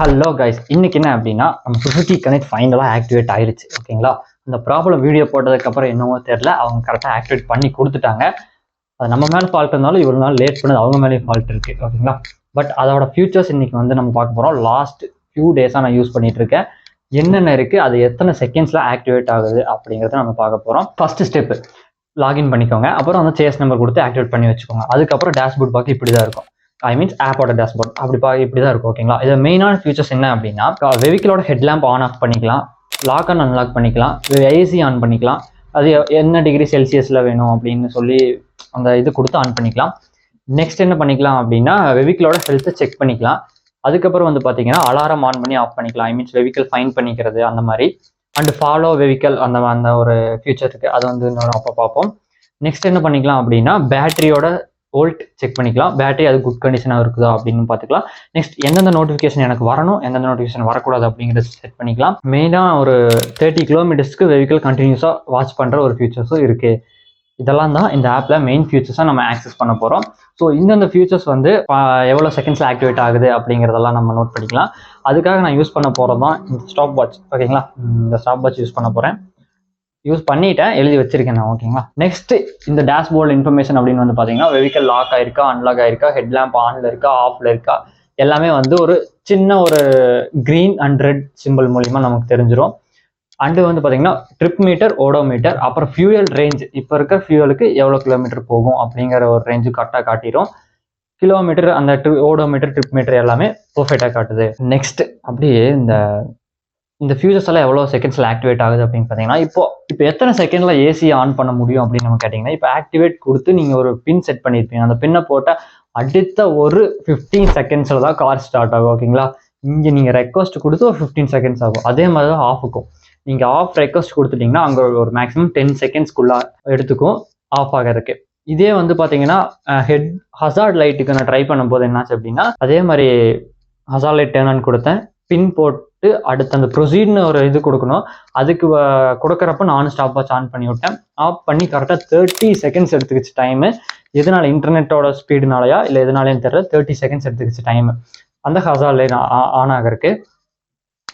Hello guys, இன்னைக்கு என்ன அப்படின்னா நம்ம சுசுகி கனெக்ட் ஃபைனலாக ஆக்டிவேட் ஆயிருச்சு. ஓகேங்களா, அந்த ப்ராப்ளம் வீடியோ போட்டதுக்கப்புறம் என்னவோ தெரியல, அவங்க கரெக்டாக ஆக்டிவேட் பண்ணி கொடுத்துட்டாங்க. அது நம்ம மேலே ஃபால்ட் இருந்தாலும் இவ்வளோ நாள் லேட் பண்ணது அவங்க மேலேயும் ஃபால்ட் இருக்கு. ஓகேங்களா, பட் அதோட ஃபியூச்சர்ஸ் இன்னைக்கு வந்து நம்ம பார்க்க போகிறோம். லாஸ்ட் ஃபியூ டேஸாக நான் யூஸ் பண்ணிட்டு இருக்கேன். என்னென்ன இருக்கு, அது எத்தனை செகண்ட்ஸில் ஆக்டிவேட் ஆகுது அப்படிங்கிறத நம்ம பார்க்க போகிறோம். ஃபர்ஸ்ட் ஸ்டெப் லாகின் பண்ணிக்கோங்க. அப்புறம் அந்த சேஸ் நம்பர் கொடுத்து ஆக்டிவேட் பண்ணி வச்சுக்கோங்க. அதுக்கப்புறம் டேஷ்போர்ட் பார்க்க இப்படி தான் இருக்கும். ஐ மீன்ஸ் ஆப்போட டேஷ்போர்ட் இப்படி தான் இருக்கும். ஓகேங்களா, இது மெயினான ஃபீச்சர்ஸ் என்ன அப்படின்னா, வெஹிக்கிளோட ஹெட்லாம்ப் ஆன் ஆஃப் பண்ணிக்கலாம், லாக் அண்ட் அன்லாக் பண்ணிக்கலாம், ஏசி ஆன் பண்ணிக்கலாம். அது என்ன டிகிரி செல்சியஸில் வேணும் அப்படின்னு சொல்லி அந்த இது கொடுத்து ஆன் பண்ணிக்கலாம். நெக்ஸ்ட் என்ன பண்ணிக்கலாம் அப்படின்னா, வெஹிக்கிளோட ஹெல்த்தை செக் பண்ணிக்கலாம். அதுக்கப்புறம் வந்து பார்த்தீங்கன்னா அலாரம் ஆன் பண்ணி ஆஃப் பண்ணிக்கலாம். ஐ மீன்ஸ் வெஹிக்கிள் ஃபைன் பண்ணிக்கிறது அந்த மாதிரி. அண்ட் ஃபாலோ வெஹிக்கிள் அந்த ஒரு ஃபியூச்சர் இருக்குது. அது வந்து இன்னொரு அப்போ பார்ப்போம். நெக்ஸ்ட் என்ன பண்ணிக்கலாம் அப்படின்னா, பேட்டரியோட வோல்ட் செக் பண்ணிக்கலாம். பேட்டரி அது குட் கண்டிஷனாக இருக்குதா அப்படின்னு பார்த்துக்கலாம். நெக்ஸ்ட் எந்தெந்த நோட்டிஃபிகேஷன் எனக்கு வரணும், எந்தெந்த நோட்டிஃபிகேஷன் வரக்கூடாது அப்படிங்கிறத செட் பண்ணிக்கலாம். மெயினாக ஒரு 30 கிலோமீட்டர்ஸ்க்கு வெஹிக்கிள் கண்டினியூஸாக வாட்ச் பண்ணுற ஒரு ஃபீச்சர்ஸும் இருக்குது. இதெல்லாம் தான் இந்த ஆப்பில் மெயின் ஃபியூச்சர்ஸாக நம்ம ஆக்சஸ் பண்ண போகிறோம். ஸோ இந்தந்த ஃபியூச்சர்ஸ் வந்து எவ்வளோ செகண்ட்ஸில் ஆக்டிவேட் ஆகுது அப்படிங்கிறதெல்லாம் நம்ம நோட் பண்ணிக்கலாம். அதுக்காக நான் யூஸ் பண்ண போகிறது தான் இந்த ஸ்டாப் வாட்ச். ஓகேங்களா, இந்த ஸ்டாப் வாட்ச் யூஸ் பண்ண போகிறேன். யூஸ் பண்ணிட்டேன், எழுதி வச்சிருக்கேன் நான். ஓகேங்களா, நெக்ஸ்ட் இந்த டேஷ்போர்டு இன்ஃபர்மேஷன் அப்படின்னு வந்து பார்த்தீங்கன்னா, வெஹிக்கிள் லாக் ஆயிருக்கா, அன்லாக் ஆயிருக்கா, ஹெட்லாம்ப் ஆன்ல இருக்கா, ஆஃப்ல இருக்கா, எல்லாமே வந்து ஒரு சின்ன ஒரு கிரீன் அண்ட் ரெட் சிம்பிள் மூலிமா நமக்கு தெரிஞ்சிடும். அண்டு வந்து பார்த்தீங்கன்னா ட்ரிப் மீட்டர், ஓடோமீட்டர், அப்புறம் ஃபியூயல் ரேஞ்ச், இப்போ இருக்கிற ஃபியூயலுக்கு எவ்வளோ கிலோமீட்டர் போகும் அப்படிங்கிற ஒரு ரேஞ்சு கரெக்டாக காட்டிடும். கிலோமீட்டர், அந்த ஓடோமீட்டர், ட்ரிப் மீட்டர் எல்லாமே பர்ஃபெக்டாக காட்டுது. நெக்ஸ்ட் அப்படியே இந்த ஃபியூச்சர்ஸ் எல்லாம் எவ்வளோ செகண்ட்ஸில் ஆக்டிவேட் ஆகுது அப்படின்னு பார்த்தீங்கன்னா, இப்போ எத்தனை செகண்டில் ஏசி ஆன் பண்ண முடியும் அப்படின்னு நம்ம கேட்டிங்கன்னா, இப்போ ஆக்டிவேட் கொடுத்து நீங்கள் ஒரு பின் செட் பண்ணியிருப்பீங்க. அந்த பின்னை போட்டால் அடுத்த ஒரு 15 செகண்ட்ஸில் தான் கார் ஸ்டார்ட் ஆகும். ஓகேங்களா, இங்கே நீங்கள் ரெக்வஸ்ட் கொடுத்து ஒரு 15 செகண்ட்ஸ் ஆகும். அதே மாதிரி தான் ஆஃபுக்கும். நீங்கள் ஆஃப் ரெக்வஸ்ட் கொடுத்துட்டிங்கன்னா அங்கே ஒரு மேக்ஸிமம் 10 செகண்ட்ஸ்க்குள்ளே எடுத்துக்கும் ஆஃப் ஆகிறதுக்கு. இதே வந்து பார்த்தீங்கன்னா ஹசார்ட் லைட்டுக்கு நான் ட்ரை பண்ணும்போது என்னாச்சு அப்படின்னா, அதே மாதிரி ஹசார்ட் லைட் டேர்ன் ஆன் கொடுத்தேன், பின் போட்டு அடுத்து அந்த ப்ரொசீட்னு ஒரு இது கொடுக்கணும். அதுக்கு கொடுக்குறப்ப நானும் ஸ்டாப் வாட்ச் ஆன் பண்ணி விட்டேன். ஆஃப் பண்ணி கரெக்டாக 30 செகண்ட்ஸ் எடுத்துக்கிச்சு டைமு. எதனால, இன்டர்நெட்டோட ஸ்பீடுனாலயா இல்லை எதனாலேன்னு தெரியல, 30 செகண்ட்ஸ் எடுத்துக்கிச்சு டைமு அந்த ஹசார்ட் லைட் ஆன் ஆகிறதுக்கு.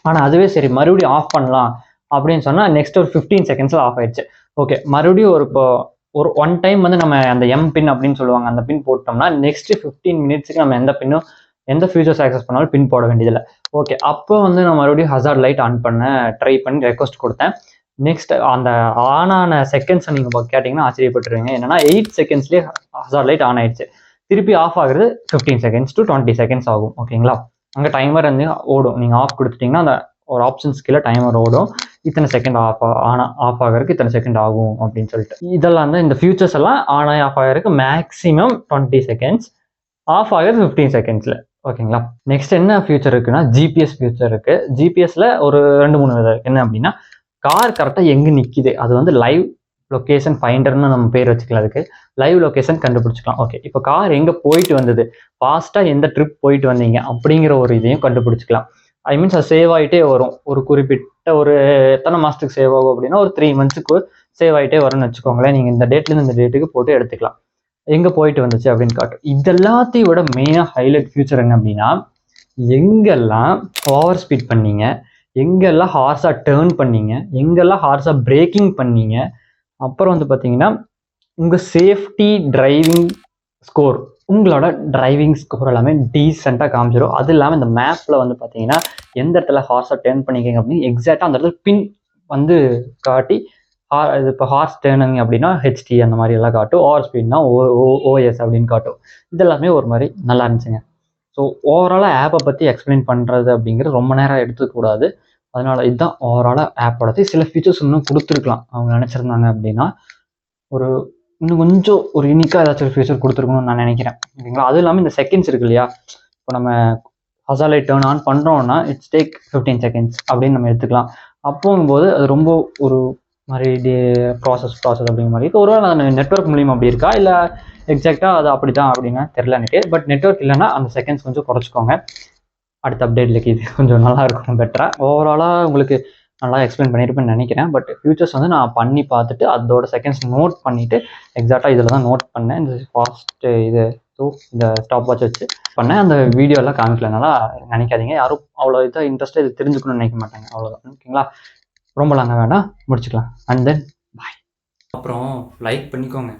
ஆனால் அதுவே சரி மறுபடியும் ஆஃப் பண்ணலாம் அப்படின்னு சொன்னால் நெக்ஸ்ட் ஒரு 15 செகண்ட்ஸில் ஆஃப் ஆயிடுச்சு. ஓகே, மறுபடியும் ஒரு ஒன் டைம் வந்து நம்ம அந்த எம் பின் அப்படின்னு சொல்லுவாங்க, அந்த பின் போட்டோம்னா நெக்ஸ்ட் 15 மினிட்ஸுக்கு நம்ம எந்த ஃபியூச்சர்ஸ் ஆக்சஸ் பண்ணாலும் பின் போட வேண்டியதில்லை. ஓகே, அப்போ வந்து நான் மறுபடியும் ஹசார்ட் லைட் ஆன் ட்ரை பண்ணி ரெக்வஸ்ட் கொடுத்தேன். நெக்ஸ்ட் அந்த ஆன் ஆன செகண்ட்ஸை நீங்கள் கேட்டிங்கன்னா ஆச்சரியப்பட்டுருவீங்க. என்னன்னா 8 செகண்ட்ஸ்லேயே ஹசார்ட் லைட் ஆன் ஆயிடுச்சு. திருப்பி ஆஃப் ஆகுறது 15 செகண்ட்ஸ் டு 20 செகண்ட்ஸ் ஆகும். ஓகேங்களா, அங்கே டைமர் வந்து ஓடும். நீங்கள் ஆஃப் கொடுத்துட்டிங்கன்னா அந்த ஒரு ஆப்ஷன்ஸ் கீழே டைமர் ஓடும், இத்தனை செகண்ட் ஆஃப் ஆகிறதுக்கு இத்தனை செகண்ட் ஆகும் அப்படின்னு சொல்லிட்டு. இதெல்லாம் தான் இந்த ஃபியூச்சர்ஸ் எல்லாம் ஆன் ஆகி ஆஃப் ஆகிறதுக்கு மேக்ஸிமம் 20 செகண்ட்ஸ், ஆஃப் ஆகிறது 15 செகண்ட்ஸில். ஓகேங்களா, நெக்ஸ்ட் என்ன ஃபியூச்சர் இருக்குன்னா, ஜிபிஎஸ் ஃபியூச்சர் இருக்கு. ஜிபிஎஸ்ல ஒரு 2-3 விதம் என்ன அப்படின்னா, கார் கரெக்டாக எங்கே நிற்கிது அது வந்து லைவ் லொக்கேஷன் ஃபைண்டர்னு நம்ம பேர் வச்சுக்கலாம். அதுக்கு லைவ் லொக்கேஷன் கண்டுபிடிச்சிக்கலாம். ஓகே, இப்போ கார் எங்கே போயிட்டு வந்தது, ஃபாஸ்ட்டாக எந்த ட்ரிப் போயிட்டு வந்தீங்க அப்படிங்கிற ஒரு இதையும் கண்டுபிடிச்சிக்கலாம். ஐ மீன்ஸ் அது சேவ் ஆகிட்டே வரும். ஒரு குறிப்பிட்ட ஒரு எத்தனை மாதத்துக்கு சேவ் ஆகும் அப்படின்னா ஒரு 3 மந்த்ஸுக்கு சேவ் ஆகிட்டே வரும்னு வச்சுக்கோங்களேன். நீங்கள் இந்த டேட்லேருந்து இந்த டேட்டுக்கு போட்டு எடுத்துக்கலாம், எங்கே போயிட்டு வந்துச்சு அப்படின்னு காட்டும். இதெல்லாத்தையும் விட மெயினாக ஹைலைட் ஃபியூச்சர் என்ன அப்படின்னா, எங்கெல்லாம் ஓவர் ஸ்பீட் பண்ணீங்க, எங்கெல்லாம் ஹார்ஸாக டேர்ன் பண்ணீங்க, எங்கெல்லாம் ஹார்ஸாக பிரேக்கிங் பண்ணீங்க, அப்புறம் வந்து பார்த்தீங்கன்னா உங்கள் சேஃப்டி டிரைவிங் ஸ்கோர், உங்களோட டிரைவிங் ஸ்கோர் எல்லாமே டீசெண்டாக காமிச்சிடும். அது இல்லாமல் இந்த மேப்பில் வந்து பார்த்தீங்கன்னா எந்த இடத்துல ஹார்ஸாக டேர்ன் பண்ணிக்கிங்க அப்படின்னு எக்ஸாக்டாக அந்த இடத்துல பின் வந்து காட்டி, இது இப்போ ஹார்ஸ் டேர்னிங் அப்படின்னா ஹெச்டி அந்த மாதிரி எல்லாம் காட்டும், ஓவர் ஸ்பீட்னா ஓஎஸ் அப்படின்னு காட்டும். இதெல்லாமே ஒரு மாதிரி நல்லா இருந்துச்சுங்க. ஸோ ஓவராலாக ஆப்பை பற்றி எக்ஸ்பிளைன் பண்ணுறது அப்படிங்கிறது ரொம்ப நேரம் எடுத்துக்கூடாது. அதனால இதுதான் ஓவராலாக ஆப்போடது. சில ஃபீச்சர்ஸ் இன்னும் கொடுத்துருக்கலாம் அவங்க நினச்சிருந்தாங்க அப்படின்னா, இன்னும் கொஞ்சம் ஒரு யூனிக்காக ஏதாச்சும் ஒரு ஃபீச்சர் கொடுத்துருக்கணும்னு நான் நினைக்கிறேன். ஓகேங்களா, அதுவும் இல்லாமல் இந்த செகண்ட்ஸ் இருக்கு இல்லையா, இப்போ நம்ம ஹசார்ட் லைட் டேர்ன் ஆன் பண்ணுறோன்னா இட்ஸ் டேக் 15 செகண்ட்ஸ் அப்படின்னு நம்ம எடுத்துக்கலாம். அப்போங்கும்போது அது ரொம்ப ஒரு மாதிரி ப்ராசஸ் அப்படிங்கிற மாதிரி இருக்குது. ஒருவேளை அந்த நெட்வொர்க் மூலியம் அப்படி இருக்கா இல்லை எக்ஸாக்டாக அது அப்படி தான் அப்படின்னா தெரில எனக்கு. பட் நெட்வொர்க் இல்லைன்னா அந்த செகண்ட்ஸ் கொஞ்சம் குறைச்சிக்கோங்க. அடுத்த அப்டேட்லுக்கு இது கொஞ்சம் நல்லா இருக்கும், பெட்டராக. ஓவராலாக உங்களுக்கு நல்லா எக்ஸ்பிளைன் பண்ணியிருப்பேன்னு நினைக்கிறேன். பட் ஃபியூச்சர்ஸ் வந்து நான் பண்ணி பார்த்துட்டு அதோட செகண்ட்ஸ் நோட் பண்ணிவிட்டு எக்ஸாக்டாக இதில் தான் நோட் பண்ணேன். இந்த ஃபாஸ்ட் இது ஸோ இந்த ஸ்டாப் வாட்ச் வச்சு பண்ணேன். அந்த வீடியோலாம் காமிக்கலனால நினைக்காதீங்க. யாரும் அவ்வளோ இதாக இன்ட்ரெஸ்ட்டாக இது தெரிஞ்சுக்கணும்னு நினைக்க மாட்டாங்க. அவ்வளோதான். ஓகேங்களா? ரொம்ப லாங்க வேண்டாம், முடிச்சுக்கலாம். அண்ட் தென் பாய். அப்புறம் லைக் பண்ணிக்கோங்க.